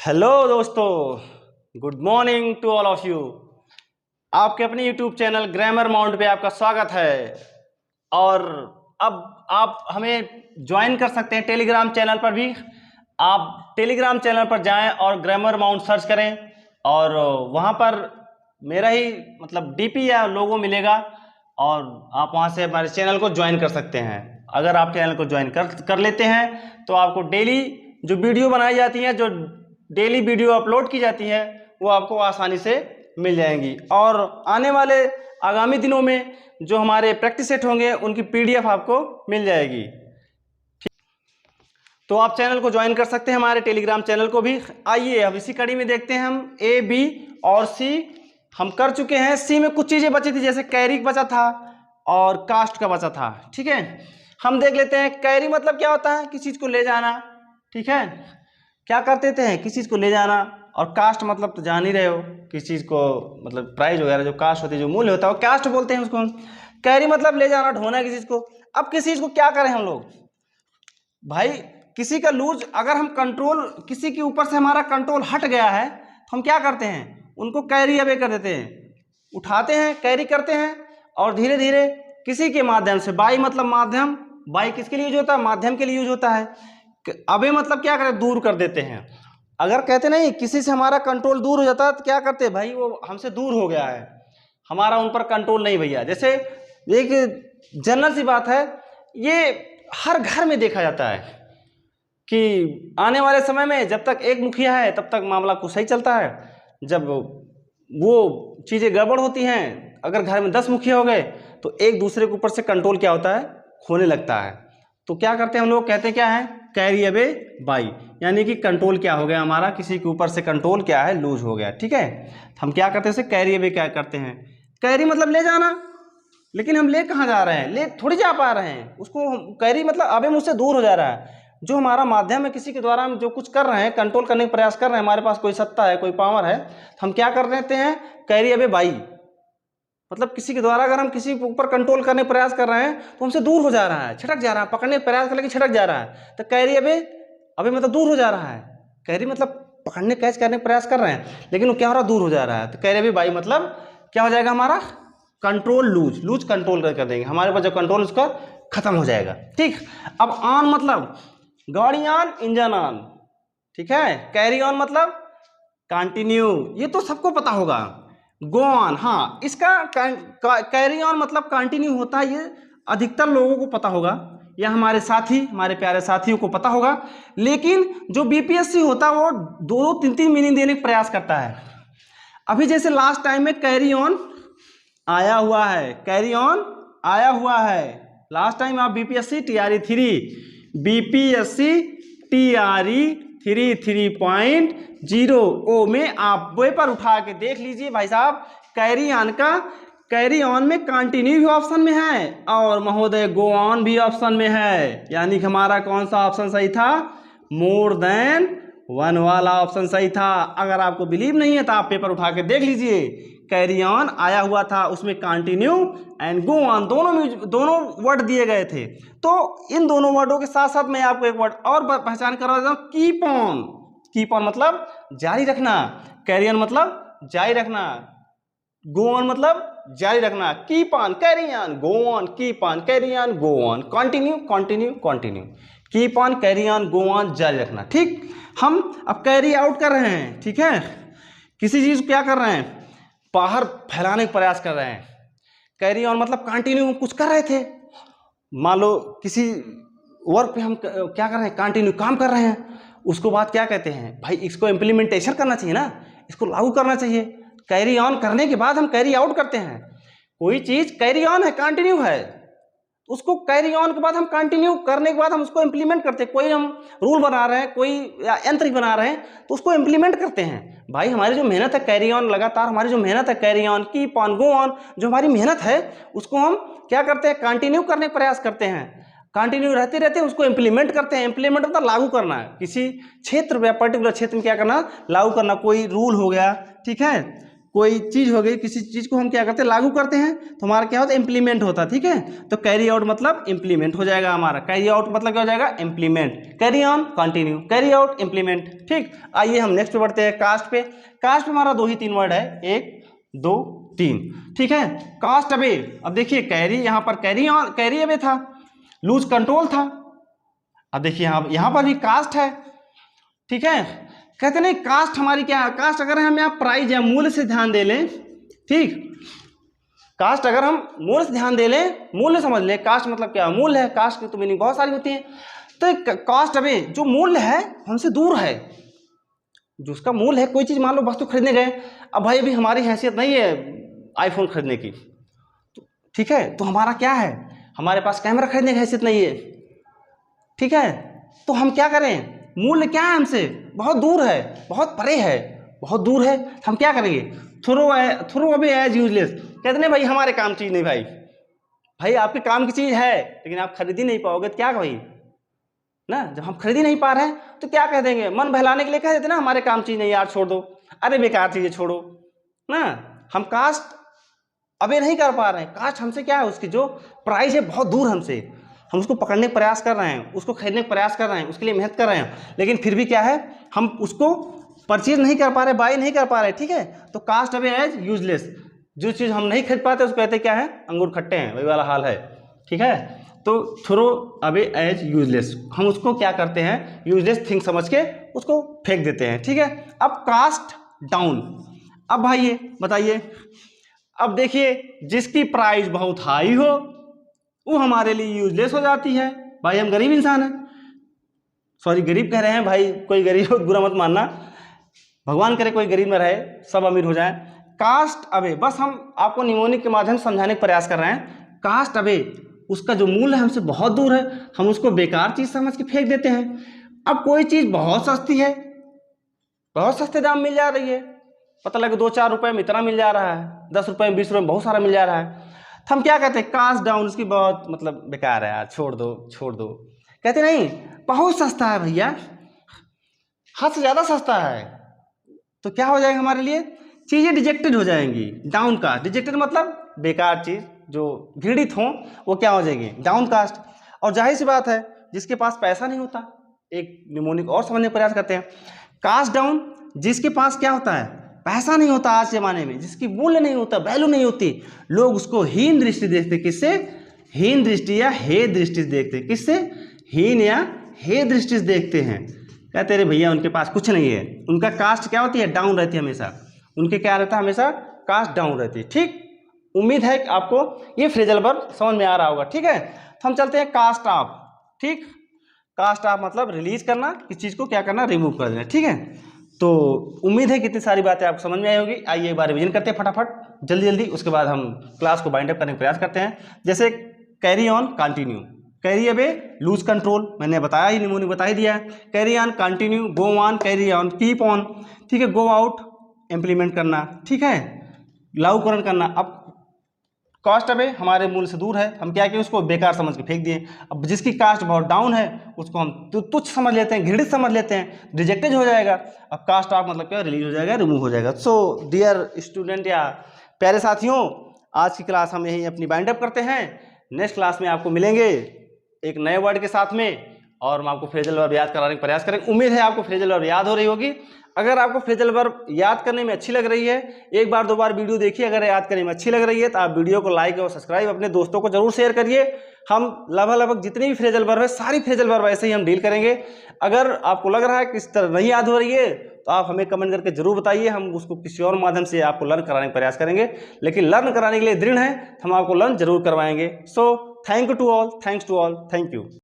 Hello दोस्तों, good morning to all of you. आपके अपने यूट्यूब चैनल ग्रामर माउंट पे आपका स्वागत है। और अब आप हमें ज्वाइन कर सकते हैं टेलीग्राम चैनल पर भी। आप टेलीग्राम चैनल पर जाएं और ग्रामर माउंट सर्च करें और वहाँ पर मेरा ही डीपी या लोगो मिलेगा और आप वहाँ से हमारे चैनल को ज्वाइन कर सकते हैं। अगर आप चैनल को ज्वाइन कर लेते हैं तो आपको डेली जो वीडियो बनाई जाती है, जो डेली वीडियो अपलोड की जाती है, वो आपको आसानी से मिल जाएंगी। और आने वाले आगामी दिनों में जो हमारे प्रैक्टिस सेट होंगे उनकी पीडीएफ आपको मिल जाएगी। तो आप चैनल को ज्वाइन कर सकते हैं, हमारे टेलीग्राम चैनल को भी। आइए अब इसी कड़ी में देखते हैं हम ए, बी और सी हम कर चुके हैं। सी में कुछ चीज़ें बची थी, जैसे कैरी बचा था और कास्ट का बचा था। ठीक है, हम देख लेते हैं। कैरी मतलब क्या होता है? किसी चीज़ को ले जाना। ठीक है, क्या करते थे? किसी चीज़ को ले जाना। और कास्ट मतलब तो जान ही रहे हो, किसी चीज़ को प्राइस वगैरह जो कास्ट होती है, जो मूल्य होता है, वो कास्ट बोलते हैं उसको हम। कैरी मतलब ले जाना, ढोना किसी चीज़ को। अब किसी चीज़ को क्या करें हम लोग भाई? किसी का लूज, अगर हम कंट्रोल, किसी के ऊपर से हमारा कंट्रोल हट गया है तो हम क्या करते हैं? उनको कैरी अवे कर देते हैं, उठाते हैं, कैरी करते हैं और धीरे धीरे किसी के माध्यम से, बाई मतलब माध्यम, बाई किसके लिए यूज होता है? माध्यम के लिए यूज होता है। अबे मतलब क्या करें? दूर कर देते हैं। अगर कहते नहीं किसी से हमारा कंट्रोल दूर हो जाता है तो क्या करते हैं भाई? वो हमसे दूर हो गया है, हमारा उन पर कंट्रोल नहीं भैया। जैसे एक जनरल सी बात है, ये हर घर में देखा जाता है कि आने वाले समय में जब तक एक मुखिया है तब तक मामला कुछ सही चलता है। जब वो चीज़ें गड़बड़ होती हैं, अगर घर में 10 मुखिया हो गए तो एक दूसरे के ऊपर से कंट्रोल क्या होता है? खोने लगता है। तो क्या करते हैं हम लोग? कहते क्या है? कैरी अवे बाई, यानी कि कंट्रोल क्या हो गया हमारा, किसी के ऊपर से कंट्रोल क्या है? लूज हो गया। ठीक है, हम क्या करते हैं उसे? कैरी अवे क्या करते हैं? कैरी मतलब ले जाना। लेकिन हम ले कहाँ जा रहे हैं? ले थोड़ी जा पा रहे हैं उसको। कैरी मतलब अबे मुझसे दूर हो जा रहा है। जो हमारा माध्यम है, किसी के द्वारा हम जो कुछ कर रहे हैं, कंट्रोल करने का प्रयास कर रहे हैं, हमारे पास कोई सत्ता है, कोई पावर है, तो हम क्या कर देते हैं? Carry away by. मतलब किसी के द्वारा अगर हम किसी के ऊपर कंट्रोल करने का प्रयास कर रहे हैं तो हमसे दूर हो जा रहा है, छिटक जा रहा है, पकड़ने का प्रयास कर लेकिन छिटक जा रहा है, तो कैरी अबे मतलब दूर हो जा रहा है। कैरी मतलब पकड़ने, कैच करने का प्रयास कर रहे हैं लेकिन वो क्या हो रहा है? दूर हो जा रहा है। तो कैरी अवे बाई मतलब क्या हो जाएगा? हमारा कंट्रोल लूज कंट्रोल कर देंगे, हमारे पास जो कंट्रोल उसका खत्म हो जाएगा। ठीक, अब ऑन मतलब गाड़ी ऑन, इंजन ऑन। ठीक है, कैरी ऑन मतलब कंटिन्यू, ये तो सबको पता होगा। गो ऑन, हाँ, इसका कैरी ऑन मतलब कंटिन्यू होता है, ये अधिकतर लोगों को पता होगा, या हमारे साथी, हमारे प्यारे साथियों को पता होगा। लेकिन जो बीपीएससी होता है वो 2-3 मीनिंग देने का प्रयास करता है। अभी जैसे लास्ट टाइम में कैरी ऑन आया हुआ है, कैरी ऑन आया हुआ है। लास्ट टाइम आप बीपीएससी टीआरई 3 में आप पेपर उठा के देख लीजिए भाई साहब। कैरी ऑन का, कैरी ऑन में कंटिन्यू भी ऑप्शन में है और महोदय गो ऑन भी ऑप्शन में है। यानी कि हमारा कौन सा ऑप्शन सही था? मोर देन वन वाला ऑप्शन सही था। अगर आपको बिलीव नहीं है तो आप पेपर उठा के देख लीजिए। कैरी ऑन आया हुआ था, उसमें कंटिन्यू एंड गो ऑन दोनों वर्ड दिए गए थे। तो इन दोनों वर्डों के साथ साथ मैं आपको एक वर्ड और पहचान करवा देता हूँ, कीप ऑन। कीप ऑन मतलब जारी रखना, कैरी ऑन मतलब जारी रखना, गो ऑन मतलब जारी रखना। Keep on, carry on, go on, keep on, carry on, go on, continue continue continue, keep on, carry on, go on, जारी रखना। ठीक, हम अब कैरी आउट कर रहे हैं। ठीक है, किसी चीज क्या कर रहे हैं? बाहर फैलाने का प्रयास कर रहे हैं। कैरी ऑन मतलब कंटिन्यू हम कुछ कर रहे थे, मान लो किसी वर्क पे हम क्या कर रहे हैं? कंटिन्यू काम कर रहे हैं। उसको बाद क्या कहते हैं भाई? इसको इम्प्लीमेंटेशन करना चाहिए ना, इसको लागू करना चाहिए। कैरी ऑन करने के बाद हम कैरी आउट करते हैं। कोई चीज कैरी ऑन है, कंटिन्यू है, उसको कैरी ऑन के बाद हम कंटिन्यू करने के बाद हम उसको इम्प्लीमेंट करते हैं। कोई हम रूल बना रहे हैं, कोई यंत्र बना रहे हैं, तो उसको इम्प्लीमेंट करते हैं। भाई हमारी जो मेहनत है कैरी ऑन, लगातार हमारी जो मेहनत है carry on, keep on, go on, जो हमारी मेहनत है उसको हम क्या करते हैं? कंटिन्यू करने का प्रयास करते हैं। कंटिन्यू रहते रहते उसको इम्प्लीमेंट करते हैं। इम्प्लीमेंट मतलब लागू करना है, किसी क्षेत्र या पर्टिकुलर क्षेत्र में क्या करना? लागू करना। कोई रूल हो गया, ठीक है, कोई चीज़ हो गई, किसी चीज़ को हम क्या करते हैं, लागू करते हैं, तो हमारा क्या होता है, इम्प्लीमेंट होता है। ठीक है, तो कैरी आउट मतलब इम्प्लीमेंट हो जाएगा हमारा। कैरी आउट मतलब क्या हो जाएगा, implement. Carry on continue, carry out implement. ठीक, आइए हम नेक्स्ट पे बढ़ते हैं, कास्ट पे। कास्ट पे हमारा 2 ही 3 वर्ड है, 1 2 3। ठीक है, कास्ट अवे। अब देखिए कैरी, यहाँ पर कैरी ऑन, कैरी अवे था, लूज कंट्रोल था। अब देखिए यहाँ पर भी कास्ट है। ठीक है, कहते नहीं कास्ट हमारी क्या है, कास्ट अगर हम यहाँ प्राइस या मूल्य से ध्यान दे लें, ठीक, कास्ट अगर हम मूल्य से ध्यान दे लें, मूल्य समझ लें, कास्ट मतलब क्या, मूल्य है। कास्ट की तो मीनिंग बहुत सारी होती है। तो कास्ट अवे जो मूल्य है हमसे दूर है, जो उसका मूल्य है, कोई चीज मान लो वस्तु खरीदने गए, अब भाई अभी हमारी हैसियत नहीं है आईफोन खरीदने की, ठीक है, तो हमारा क्या है, हमारे पास कैमरा खरीदने की हैसियत नहीं है। ठीक है, तो हम क्या करें, मूल्य क्या है हमसे बहुत दूर है, बहुत परे है, बहुत दूर है, हम क्या करेंगे, थ्रो अवे एज यूजलेस। कहते नहीं भाई हमारे काम चीज नहीं, भाई आपके काम की चीज है लेकिन आप खरीद ही नहीं पाओगे, तो क्या भाई ना, जब हम खरीद ही नहीं पा रहे हैं तो क्या कह देंगे, मन बहलाने के लिए कह देते ना, हमारे काम चीज नहीं यार, छोड़ दो, अरे बेकार चीजें छोड़ो ना। हम कास्ट अवे नहीं कर पा रहे हैं, कास्ट हमसे क्या है, उसकी जो प्राइस है बहुत दूर हमसे, हम उसको पकड़ने का प्रयास कर रहे हैं, उसको खरीदने का प्रयास कर रहे हैं, उसके लिए मेहनत कर रहे हैं, लेकिन फिर भी क्या है, हम उसको परचेज नहीं कर पा रहे, बाय नहीं कर पा रहे। ठीक है, तो कास्ट अवे एज यूजलेस, जो चीज़ हम नहीं खरीद पाते उसको कहते क्या है, अंगूर खट्टे हैं, वही वाला हाल है। ठीक है, तो थ्रो अवे एज यूजलेस, हम उसको क्या करते हैं, यूजलेस थिंग समझ के उसको फेंक देते हैं। ठीक है, अब कास्ट डाउन। अब भाई ये बताइए, अब देखिए जिसकी प्राइस बहुत हाई हो वो हमारे लिए यूजलेस हो जाती है। भाई हम गरीब इंसान हैं, सॉरी गरीब कह रहे हैं भाई, कोई गरीब हो बुरा मत मानना, भगवान करे कोई गरीब में रहे, सब अमीर हो जाए। कास्ट अवे, बस हम आपको निमोनिक के माध्यम से समझाने का प्रयास कर रहे हैं। कास्ट अवे, उसका जो मूल्य है हमसे बहुत दूर है, हम उसको बेकार चीज समझ के फेंक देते हैं। अब कोई चीज बहुत सस्ती है, बहुत सस्ते दाम मिल जा रही है, पता लगे 2-4 रुपए में इतना मिल जा रहा है, 10 रुपए में 20 रुपए में बहुत सारा मिल जा रहा है, तो हम क्या कहते हैं, कास्ट डाउन, उसकी बहुत मतलब बेकार है यार, छोड़ दो छोड़ दो। कहते नहीं बहुत सस्ता है भैया, हद से ज्यादा सस्ता है, तो क्या हो जाएगा हमारे लिए, चीजें रिजेक्टेड हो जाएंगी। डाउन कास्ट, रिजेक्टेड मतलब बेकार चीज, जो घृणित हो वो क्या हो जाएगी, डाउन कास्ट। और जाहिर सी बात है जिसके पास पैसा नहीं होता, एक निमोनिक और समझने का प्रयास करते हैं, कास्ट डाउन, जिसके पास क्या होता है, पैसा नहीं होता, आज जमाने में जिसकी मूल्य नहीं होता, वैल्यू नहीं होती, लोग उसको हीन दृष्टि देखते, किससे, हीन दृष्टि या हे दृष्टि देखते, किससे, हीन या हे दृष्टि देखते हैं। कहते रहे भैया उनके पास कुछ नहीं है, उनका कास्ट क्या होती है, डाउन रहती है हमेशा, उनके क्या रहता है, हमेशा कास्ट डाउन रहती है। ठीक, उम्मीद है कि आपको ये फ्रेजल वर्ब समझ में आ रहा होगा। ठीक है, तो हम चलते हैं कास्ट ऑफ। ठीक, कास्ट ऑफ मतलब रिलीज करना, किस चीज को क्या करना, रिमूव कर देना। ठीक है, तो उम्मीद है कि इतनी सारी बातें आपको समझ में आई होगी। आइए एक बार रिवीजन करते हैं फटाफट जल्दी जल्दी, उसके बाद हम क्लास को बाइंड अप करने का प्रयास करते हैं। जैसे carry on continue, carry away lose control, मैंने बताया ही, निमोनिक बता ही दिया है। Carry on continue, go on, carry on, keep on. ठीक है, गो आउट इम्प्लीमेंट करना, ठीक है, लागूकरण करना। अब कास्ट अवे हमारे मूल्य से दूर है, हम क्या किए, उसको बेकार समझ के फेंक दिए। अब जिसकी कास्ट बहुत डाउन है उसको हम तुच्छ समझ लेते हैं, घृणित समझ लेते हैं, रिजेक्टेड हो जाएगा। अब कास्ट ऑफ मतलब क्या, रिलीज हो जाएगा, रिमूव हो जाएगा। सो डियर स्टूडेंट या प्यारे साथियों, आज की क्लास हम यहीं अपनी बाइंड अप करते हैं। नेक्स्ट क्लास में आपको मिलेंगे एक नए वर्ड के साथ में, और हम आपको फ्रेजल वर्ब याद कराने का प्रयास करेंगे। उम्मीद है आपको फ्रेजल वर्ब याद हो रही होगी। अगर आपको फ्रेजल वर्ब याद करने में अच्छी लग रही है, एक बार 2 बार वीडियो देखिए, अगर याद करने में अच्छी लग रही है तो आप वीडियो को लाइक और सब्सक्राइब अपने दोस्तों को जरूर शेयर करिए। हम लगभग जितनी भी फ्रेजल वर्ब है, सारी फ्रेजल वर्ब ऐसे ही हम डील करेंगे। अगर आपको लग रहा है कि इस तरह नहीं याद हो रही है तो आप हमें कमेंट करके जरूर बताइए, हम उसको किसी और माध्यम से आपको लर्न कराने का प्रयास करेंगे। लेकिन लर्न कराने के लिए दृढ़ है, हम आपको लर्न जरूर करवाएंगे। So thank you to all, thanks to all, thank you.